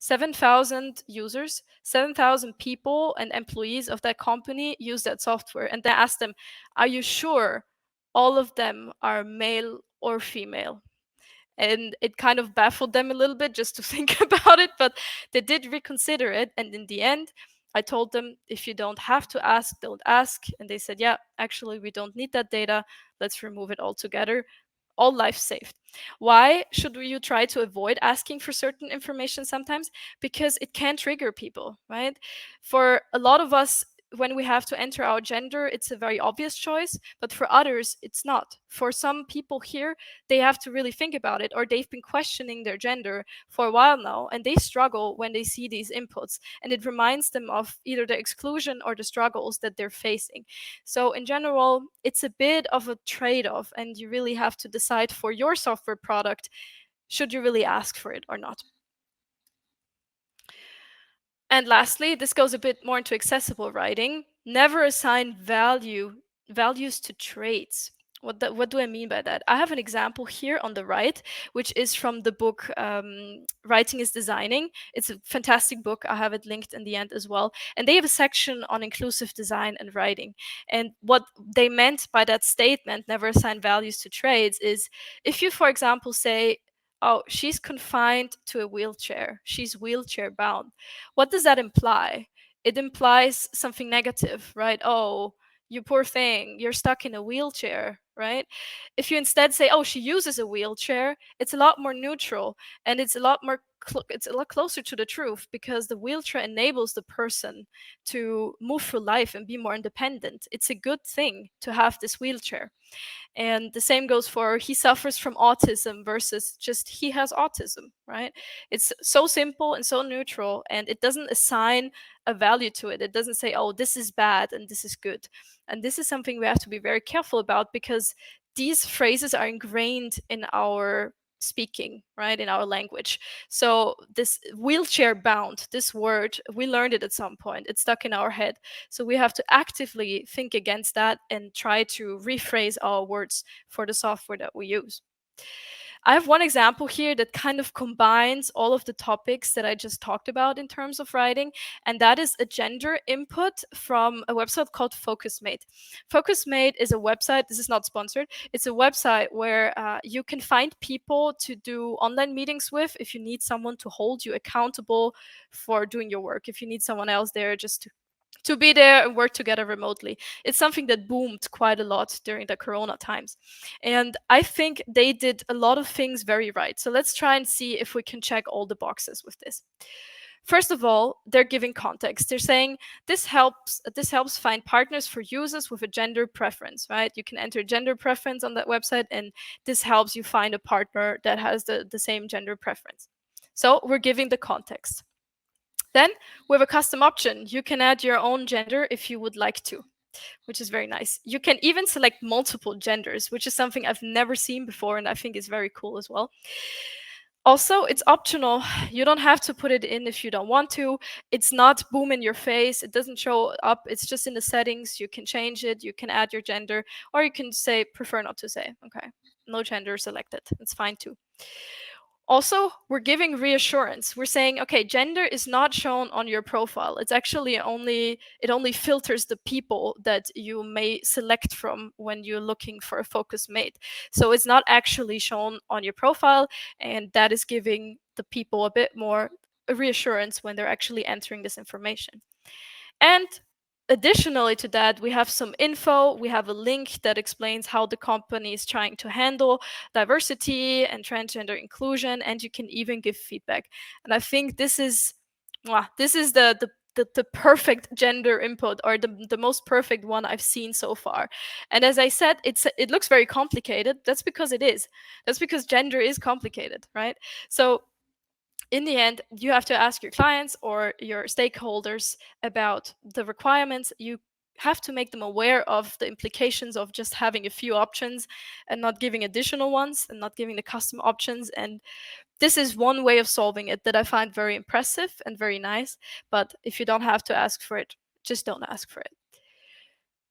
S4: 7,000 users, 7,000 people and employees of that company use that software. And I asked them, are you sure all of them are male or female? And it kind of baffled them a little bit just to think about it, but they did reconsider it. And in the end, I told them, if you don't have to ask, don't ask. And they said, yeah, actually, we don't need that data. Let's remove it altogether. All life saved. Why should you try to avoid asking for certain information sometimes? Because it can trigger people, right? For a lot of us, when we have to enter our gender, it's a very obvious choice, but for others, it's not. For some people here, they have to really think about it, or they've been questioning their gender for a while now, and they struggle when they see these inputs, and it reminds them of either the exclusion or the struggles that they're facing. So in general, it's a bit of a trade-off, and you really have to decide for your software product, should you really ask for it or not. And lastly, this goes a bit more into accessible writing. Never assign values to traits. What do I mean by that? I have an example here on the right, which is from the book Writing is Designing. It's a fantastic book. I have it linked in the end as well. And they have a section on inclusive design and writing. And what they meant by that statement, never assign values to traits, is if you, for example, say, oh, she's confined to a wheelchair, she's wheelchair bound. What does that imply? It implies something negative, right? Oh, you poor thing, you're stuck in a wheelchair, right? If you instead say, oh, she uses a wheelchair, it's a lot more neutral, and it's a lot more it's a lot closer to the truth, because the wheelchair enables the person to move through life and be more independent. It's a good thing to have this wheelchair. And the same goes for he suffers from autism versus just he has autism, right? It's so simple and so neutral, and it doesn't assign a value to it. It doesn't say, oh, this is bad and this is good. And this is something we have to be very careful about, because these phrases are ingrained in our speaking, right, in our language. So this wheelchair bound, this word, we learned it at some point. It's stuck in our head. So we have to actively think against that and try to rephrase our words for the software that we use. I have one example here that kind of combines all of the topics that I just talked about in terms of writing, and that is a gender input from a website called FocusMate. FocusMate is a website, this is not sponsored, it's a website where you can find people to do online meetings with if you need someone to hold you accountable for doing your work, if you need someone else there just to be there and work together remotely. It's something that boomed quite a lot during the Corona times. And I think they did a lot of things very right. So let's try and see if we can check all the boxes with this. First of all, they're giving context. They're saying this helps find partners for users with a gender preference, right? You can enter gender preference on that website, and this helps you find a partner that has the same gender preference. So we're giving the context. Then we have a custom option. You can add your own gender if you would like to, which is very nice. You can even select multiple genders, which is something I've never seen before, and I think is very cool as well. Also, it's optional. You don't have to put it in if you don't want to. It's not boom in your face. It doesn't show up. It's just in the settings. You can change it. You can add your gender, or you can say prefer not to say. Okay, no gender selected. It's fine too. Also, we're giving reassurance. We're saying, okay, gender is not shown on your profile. It's actually it only filters the people that you may select from when you're looking for a focus mate. So it's not actually shown on your profile, and that is giving the people a bit more reassurance when they're actually entering this information. And additionally to that, we have some info. We have a link that explains how the company is trying to handle diversity and transgender inclusion, and you can even give feedback. And I think this is the perfect gender input, or the most perfect one I've seen so far. And as I said, it looks very complicated. That's because it is. That's because gender is complicated, right? So in the end, you have to ask your clients or your stakeholders about the requirements. You have to make them aware of the implications of just having a few options and not giving additional ones and not giving the custom options. And this is one way of solving it that I find very impressive and very nice. But if you don't have to ask for it, just don't ask for it.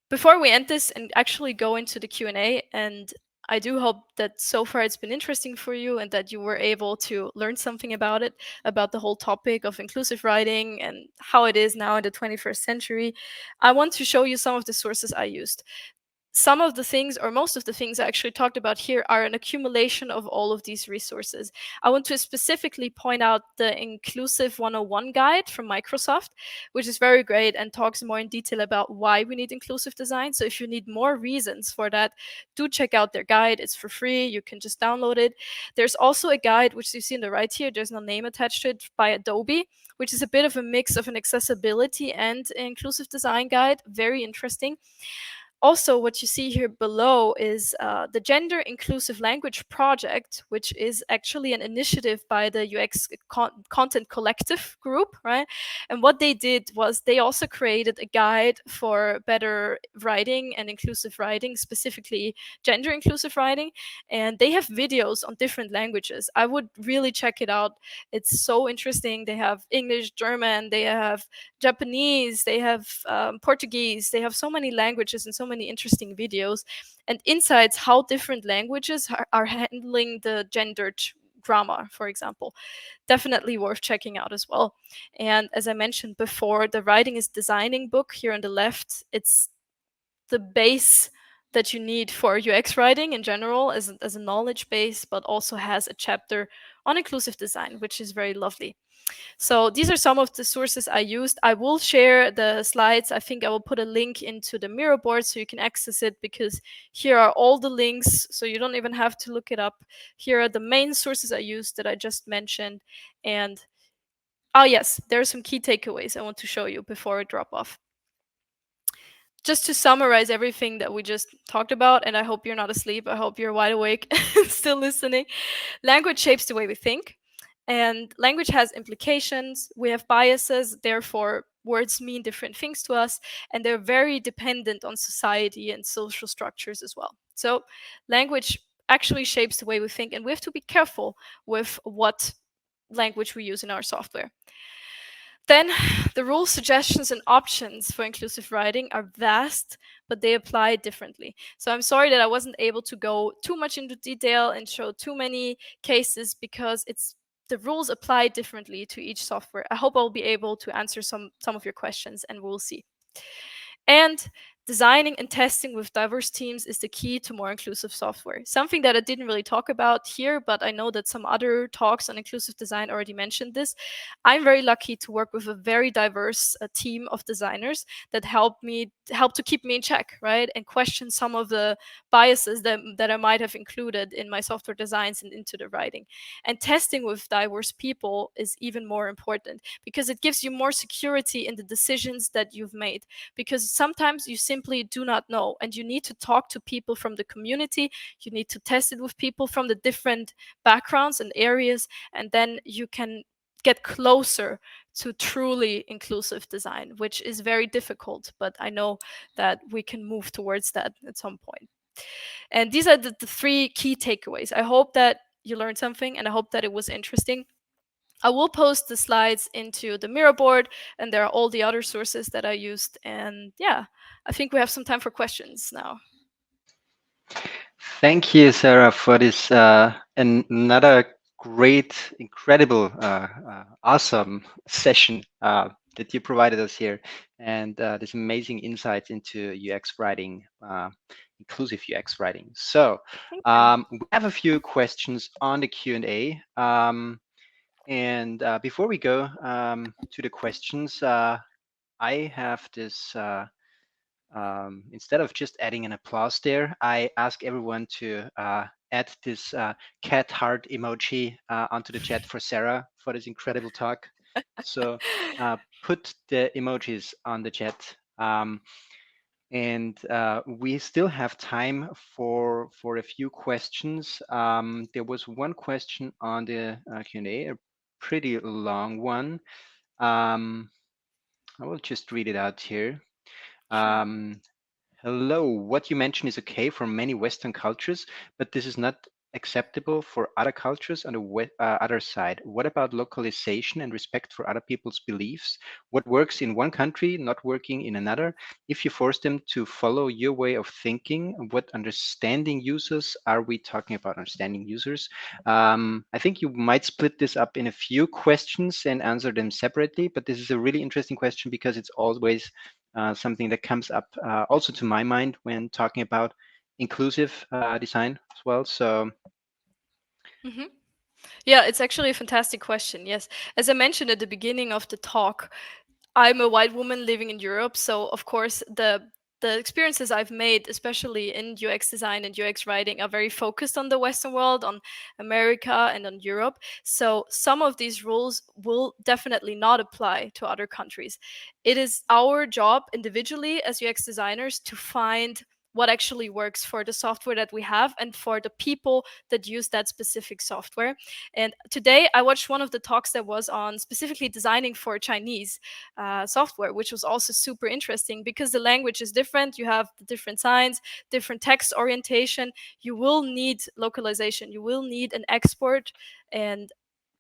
S4: Before we end this and actually go into the Q&A, and I do hope that so far it's been interesting for you and that you were able to learn something about it, about the whole topic of inclusive writing and how it is now in the 21st century. I want to show you some of the sources I used. some of the things, or most of the things I actually talked about here, are an accumulation of all of these resources. I want to specifically point out the Inclusive 101 guide from Microsoft, which is very great and talks more in detail about why we need inclusive design. So if you need more reasons for that, do check out their guide. It's for free. You can just download it. There's also a guide, which you see on the right here. There's no name attached to it, by Adobe, which is a bit of a mix of an accessibility and inclusive design guide. Very interesting. Also, what you see here below is the Gender Inclusive Language Project, which is actually an initiative by the UX Content Collective group, right? And what they did was they also created a guide for better writing and inclusive writing, specifically gender inclusive writing. And they have videos on different languages. I would really check it out. It's so interesting. They have English, German, they have Japanese, they have Portuguese, they have so many languages and so many interesting videos and insights how different languages are handling the gendered grammar, for example. Definitely worth checking out as well. And as I mentioned before, the Writing is Designing book here on the left, it's the base that you need for UX writing in general as a knowledge base, but also has a chapter on inclusive design, which is very lovely. So these are some of the sources I used. I will share the slides. I think I will put a link into the Miro board so you can access it, because here are all the links, so you don't even have to look it up. Here are the main sources I used that I just mentioned. And oh yes, there are some key takeaways I want to show you before I drop off. Just to summarize everything that we just talked about, and I hope you're not asleep, I hope you're wide awake still listening. Language shapes the way we think, and language has implications. We have biases, therefore words mean different things to us, and they're very dependent on society and social structures as well. So language actually shapes the way we think, and we have to be careful with what language we use in our software. Then the rules, suggestions, and options for inclusive writing are vast, but they apply differently. So I'm sorry that I wasn't able to go too much into detail and show too many cases, because the rules apply differently to each software. I hope I'll be able to answer some of your questions, and we'll see. And designing and testing with diverse teams is the key to more inclusive software. Something that I didn't really talk about here, but I know that some other talks on inclusive design already mentioned this. I'm very lucky to work with a very diverse team of designers that help to keep me in check, right? And question some of the biases that I might have included in my software designs and into the writing. And testing with diverse people is even more important, because it gives you more security in the decisions that you've made. Because sometimes you simply do not know, and you need to talk to people from the community, you need to test it with people from the different backgrounds and areas, and then you can get closer to truly inclusive design, which is very difficult, but I know that we can move towards that at some point. And these are the three key takeaways. I hope that you learned something, and I hope that it was interesting. I will post the slides into the Miro board, and there are all the other sources that I used. And yeah, I think we have some time for questions now.
S2: Thank you, Sarah, for this another great, incredible, awesome session that you provided us here, and this amazing insights into UX writing, inclusive UX writing. So we have a few questions on the Q&A. And before we go to the questions, I have this, instead of just adding an applause there, I ask everyone to add this cat heart emoji onto the chat for Sarah for this incredible talk. So put the emojis on the chat. And we still have time for a few questions. There was one question on the Q&A, a pretty long one. I will just read it out here. Hello, what you mentioned is okay for many Western cultures, but this is not acceptable for other cultures on the other side. What about localization and respect for other people's beliefs? What works in one country, not working in another? If you force them to follow your way of thinking, what understanding users are we talking about? Understanding users? I think you might split this up in a few questions and answer them separately, but this is a really interesting question because it's always something that comes up also to my mind when talking about inclusive design as well. So
S4: Yeah, it's actually a fantastic question. Yes. As I mentioned at the beginning of the talk, I'm a white woman living in Europe, so of course the experiences I've made, especially in UX design and UX writing, are very focused on the Western world, on America and on Europe. So some of these rules will definitely not apply to other countries. It is our job individually as UX designers to find what actually works for the software that we have and for the people that use that specific software. And today I watched one of the talks that was on specifically designing for Chinese software, which was also super interesting because the language is different. You have the different signs, different text orientation. You will need localization. You will need an export and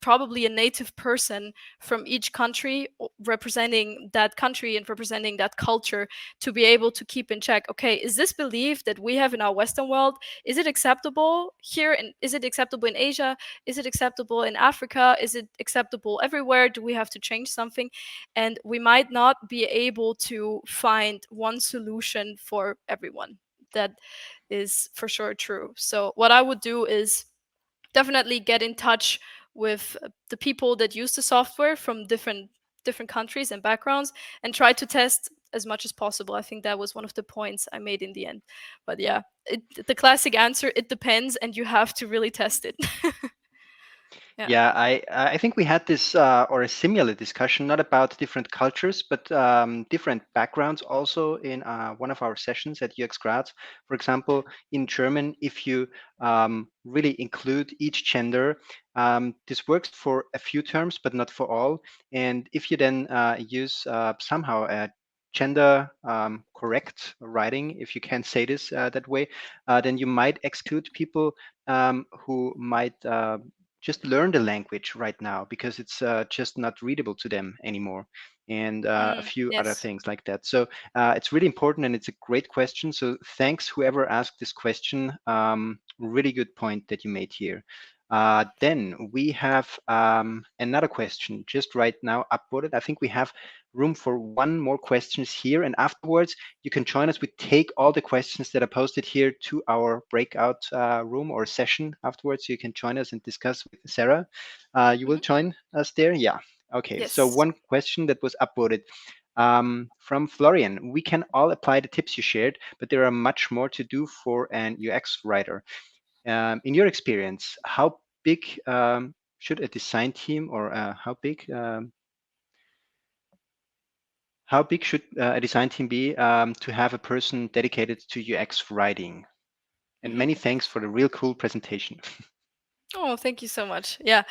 S4: probably a native person from each country representing that country and representing that culture to be able to keep in check, okay, is this belief that we have in our Western world, is it acceptable here, and is it acceptable in Asia, is it acceptable in Africa, is it acceptable everywhere, do we have to change something? And we might not be able to find one solution for everyone. That is for sure true. So what I would do is definitely get in touch with the people that use the software from different countries and backgrounds and try to test as much as possible. I think that was one of the points I made in the end. But yeah, the classic answer, it depends, and you have to really test it.
S2: Yeah, I think we had this or a similar discussion, not about different cultures, but different backgrounds also in one of our sessions at UX Graz. For example, in German, if you really include each gender, this works for a few terms, but not for all. And if you then use somehow a gender correct writing, if you can say this that way, then you might exclude people who might just learn the language right now because it's just not readable to them anymore, and a few other
S4: Yes.
S2: things like that. So it's really important, and it's a great question. So thanks whoever asked this question. Really good point that you made here. Then we have another question just right now upvoted. I think we have room for one more questions here, and afterwards you can join us. We take all the questions that are posted here to our breakout room or session afterwards. So you can join us and discuss with Sarah. You will join us there? Yeah. Okay. So
S4: Yes.
S2: one question that was upvoted from Florian. We can all apply the tips you shared, but there are much more to do for an UX writer. In your experience, how big should a design team, or how big should a design team be to have a person dedicated to UX writing? And many thanks for the real cool presentation.
S4: Oh, thank you so much. Yeah.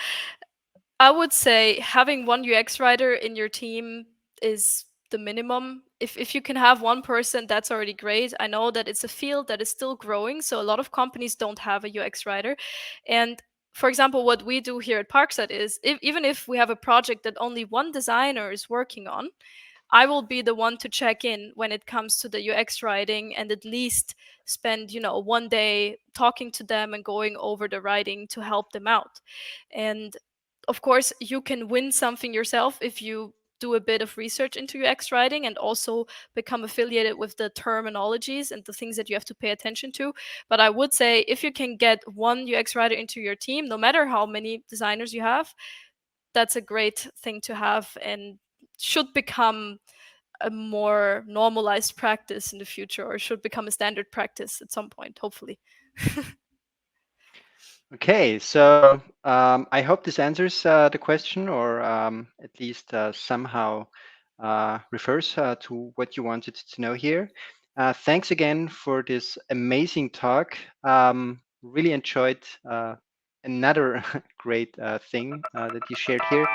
S4: I would say having one UX writer in your team is the minimum. If you can have one person, that's already great. I know that it's a field that is still growing, so a lot of companies don't have a UX writer. And for example, what we do here at Parkside is even if we have a project that only one designer is working on, I will be the one to check in when it comes to the UX writing and at least spend, one day talking to them and going over the writing to help them out. And of course, you can win something yourself if you do a bit of research into UX writing and also become affiliated with the terminologies and the things that you have to pay attention to. But I would say if you can get one UX writer into your team, no matter how many designers you have, that's a great thing to have and should become a more normalized practice in the future, or should become a standard practice at some point, hopefully.
S2: Okay, so I hope this answers the question, or at least somehow refers to what you wanted to know here. Thanks again for this amazing talk. Really enjoyed another great thing that you shared here.